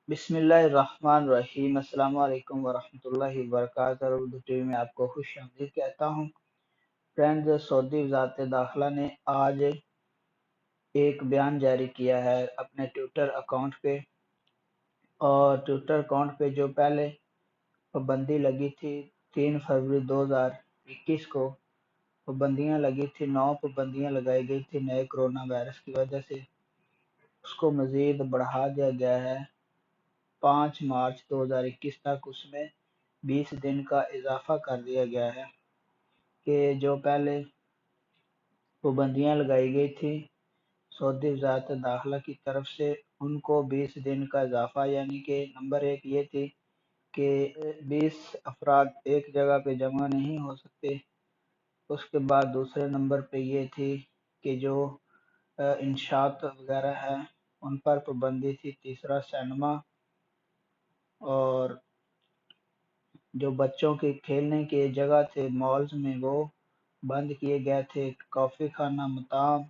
بسم اللہ الرحمن الرحیم۔ السلام علیکم ورحمۃ اللہ وبرکاتہ۔ اردو ٹی وی میں آپ کو خوش آمدید کہتا ہوں۔ فرینڈز، سعودی وزارت داخلہ نے آج ایک بیان جاری کیا ہے اپنے ٹویٹر اکاؤنٹ پہ، اور ٹویٹر اکاؤنٹ پہ جو پہلے پابندی لگی تھی 3 فروری 2021 کو، پابندیاں لگی تھی، 9 پابندیاں لگائی گئی تھی نئے کرونا وائرس کی وجہ سے، اس کو مزید بڑھا دیا گیا ہے 5 مارچ 2021 تک۔ اس میں 20 دن کا اضافہ کر دیا گیا ہے کہ جو پہلے پابندیاں لگائی گئی تھی سعودی وزارت داخلہ کی طرف سے، ان کو 20 دن کا اضافہ، یعنی کہ نمبر 1 یہ تھی کہ 20 افراد ایک جگہ پہ جمع نہیں ہو سکتے۔ اس کے بعد دوسرے نمبر پہ یہ تھی کہ جو انشاءات وغیرہ ہیں ان پر پابندی تھی۔ تیسرا سینما اور جو بچوں کے کھیلنے کے جگہ تھے مالز میں وہ بند کیے گئے تھے۔ کافی خانہ، مطاعم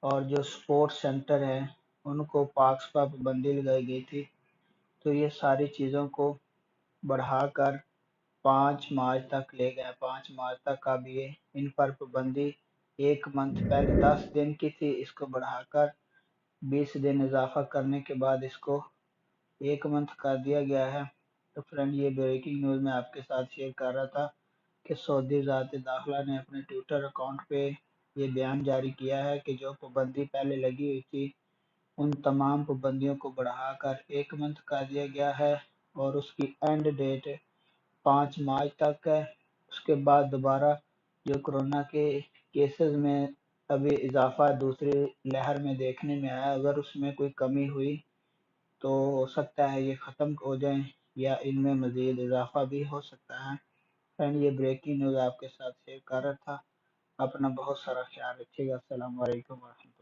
اور جو سپورٹس سینٹر ہیں ان کو پاکس پر پابندی لگائی گئی تھی۔ تو یہ ساری چیزوں کو بڑھا کر 5 مارچ تک لے گئے۔ 5 مارچ تک اب یہ ان پر پابندی 1 منتھ، پہلے 10 دن کی تھی، اس کو بڑھا کر 20 دن اضافہ کرنے کے بعد اس کو 1 منتھ کر دیا گیا ہے۔ تو فرینڈ، یہ بریکنگ نیوز میں آپ کے ساتھ شیئر کر رہا تھا کہ سعودی وزارت داخلہ نے اپنے ٹویٹر اکاؤنٹ پہ یہ بیان جاری کیا ہے کہ جو پابندی پہلے لگی ہوئی تھی ان تمام پابندیوں کو بڑھا کر 1 منتھ کر دیا گیا ہے، اور اس کی اینڈ ڈیٹ 5 مارچ تک ہے۔ اس کے بعد دوبارہ جو کرونا کے کیسز میں ابھی اضافہ دوسری لہر میں دیکھنے میں آیا، اگر اس میں کوئی کمی ہوئی تو ہو سکتا ہے یہ ختم ہو جائیں یا ان میں مزید اضافہ بھی ہو سکتا ہے۔ فرینڈ، یہ بریکنگ نیوز آپ کے ساتھ شیئر کر رہا تھا۔ اپنا بہت سارا خیال رکھیے گا۔ السلام علیکم ورحمۃ اللہ۔